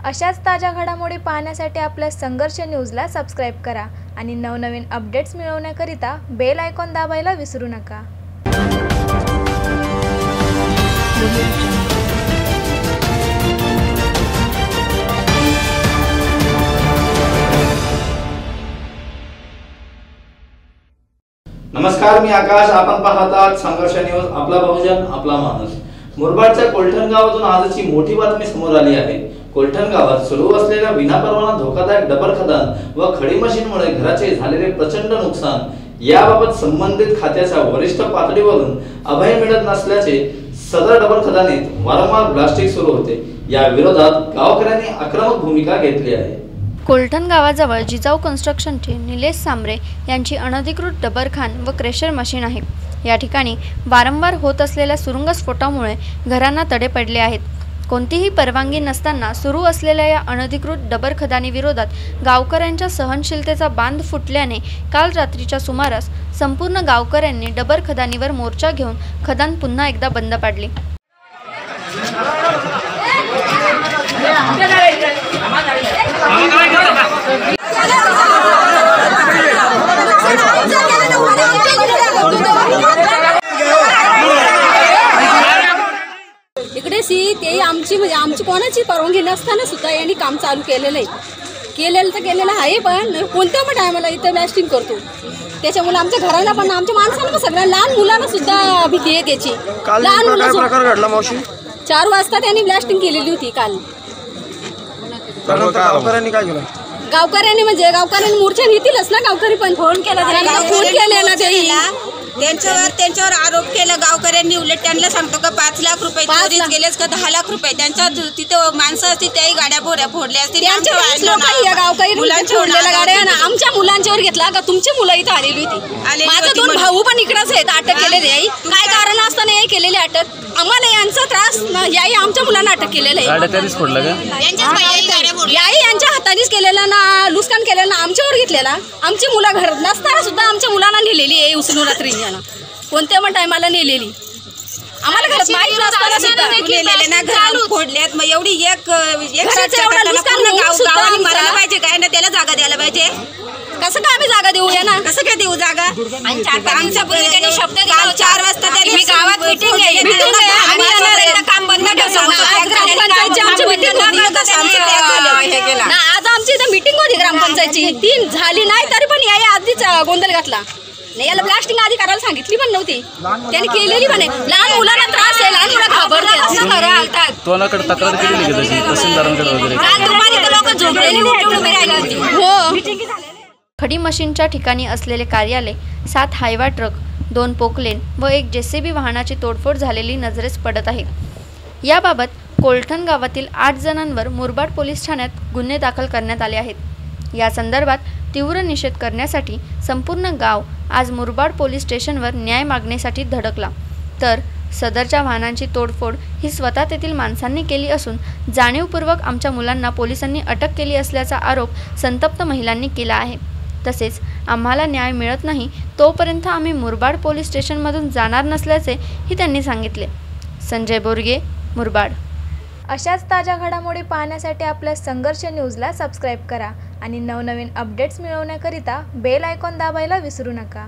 अशाच ताज्या घडामोडी पाहण्यासाठी आपल्या संघर्ष न्यूजला सबस्क्राइब करा आणि नवनवीन अपडेट्स मिळवण्याकरिता बेल आयकॉन दाबायला विसरू नका। नमस्कार, मी आकाश। आपण पाहतात संघर्ष न्यूज, आपला बहुजन आपला माणूस। मुरबाडच्या कोलठण गावातून आजची मोठी बातमी समोर आली आहे। कोलठण गावात सुरू असलेल्या विनापरवाना धोकादायक डबर खदान व खडी मशीनमुळे घराचे झालेले प्रचंड नुकसान याबाबत संबंधित खात्याच्या वरिष्ठ पातळीवरून अभय मिळत नसल्याचे सदर डबर खदानीत वारंवार ब्लास्टिंग सुरू होते। या विरोधात गावकऱ्यांनी आक्रमक भूमिका घेतली आहे। कोलठण गावाजवळ जिजाऊ कन्स्ट्रक्शनचे निलेश सांबरे यांची अनधिकृत डबरखान व क्रेशर मशीन आहे। या ठिकाणी वारंवार होत असलेल्या सुरुंगस्फोटामुळे घरांना तडे पडले आहेत। कोणतीही परवानगी नसताना सुरू असलेल्या या अनधिकृत डबर खदानी विरोधात गावकऱ्यांच्या सहनशीलतेचा बांध फुटल्याने काल रात्रीच्या सुमारास संपूर्ण गावकऱ्यांनी डबर खदानीवर मोर्चा घेऊन खदान पुन्हा एकदा बंद पाडली। इकडे ते आमची कोणाची परवानगी नसताना सुद्धा यांनी काम चालू केलेलं आहे पण कोणत्या पण टायमाला इथं ब्लास्टिंग करतो। त्याच्यामुळे आमच्या घराला पण आमच्या माणसांना पण सगळ्या लहान मुलांना सुद्धा भीती आहे त्याची। लहान मुलं 4 वाजता त्यांनी ब्लास्टिंग केलेली होती काल। गावकऱ्यांनी काय केलं? गावकऱ्यांनी मोर्चा घेतीलच ना। गावकरी पण फोन केला त्यांच्यावर आरोप केला गावकऱ्यांनी। उलट त्यांना सांगतो का 5 लाख रुपये चोरीच गेलेस का 10 लाख रुपये। त्यांच्या तिथं माणसं असतील त्याही गाड्या फोडल्या असतील। गावकरी फोडलेल्या गाड्या ना आमच्या मुलांच्यावर घेतला का तुमची मुलं इथं आलेली होती। माझा 2 भाऊ पण इकडेच आहेत अटक केलेले आहे। काय कारण असताना याही केलेले अटक। आम्हाला यांचा त्रास याही आमच्या मुलांना अटक केलेलं आहे। याही यांच्या हातानेच केलेला ना, लुस्कान केलेलं ना, आमच्यावर घेतलेला। आमची मुलं घरात नसताना सुद्धा आमच्या मुलांना नेलेली आहे उचलून रात्री कोणत्या पण टायमाला नेलेली। आम्हाला घरात माहित नसताना सुद्धा नेलेले ना घर फोडल्यात। मग एवढी एक गावाने मारायला पाहिजे काय ना, त्याला जागा द्यायला पाहिजे। कसं काय आम्ही जागा देऊ या ना? कसं काय देऊ जागा? आमच्या पूर्वी त्यांनी शब्द दिला 4 वाजता त्यांनी गावात मीटिंग काम बंद आज आमची इथं मीटिंग होती ग्रामपंचायतची, 3 झाली नाही तरी पण या आधीच गोंधळ घातला। नाही, याला ब्लास्टिंग आधी करायला सांगितली पण नव्हती, त्यांनी केलेली पण आहे। लहान मुलांना त्रास आहे, लहान मुलं घाबरतात। कोणाकडे तक्रार केली की तशी तहसीलदारांकडे वगैरे? लोक झोपलेली उभे राहिली होती। खडी मशीनच्या ठिकाणी असलेले कार्यालय, 7 हायवा ट्रक, 2 पोकलेन व 1 जेसीबी वाहनाची तोडफोड झालेली नजरेस पडत आहे। याबाबत कोलठण गावातील 8 जणांवर मुरबाड पोलीस ठाण्यात गुन्हे दाखल करण्यात आले आहेत। या संदर्भात तीव्र निषेध करण्यासाठी संपूर्ण गाव आज मुरबाड पोलीस स्टेशनवर न्याय मागण्यासाठी धडकला। तर सदरच्या वाहनांची तोडफोड ही स्वतः तेथील माणसांनी केली असून जाणीवपूर्वक आमच्या मुलांना पोलिसांनी अटक केली असल्याचा आरोप संतप्त महिलांनी केला आहे। तसेच आम्हाला न्याय मिळत नाही तोपर्यंत आम्ही मुरबाड पोलीस स्टेशनमधून जाणार नसल्याचेही त्यांनी सांगितले। संजय बोरगे, मुरबाड। अशाच ताज्या घडामोडी पाहण्यासाठी आपल्या संघर्ष न्यूजला सबस्क्राइब करा आणि नवनवीन अपडेट्स मिळवण्याकरिता बेल आयकॉन दाबायला विसरू नका।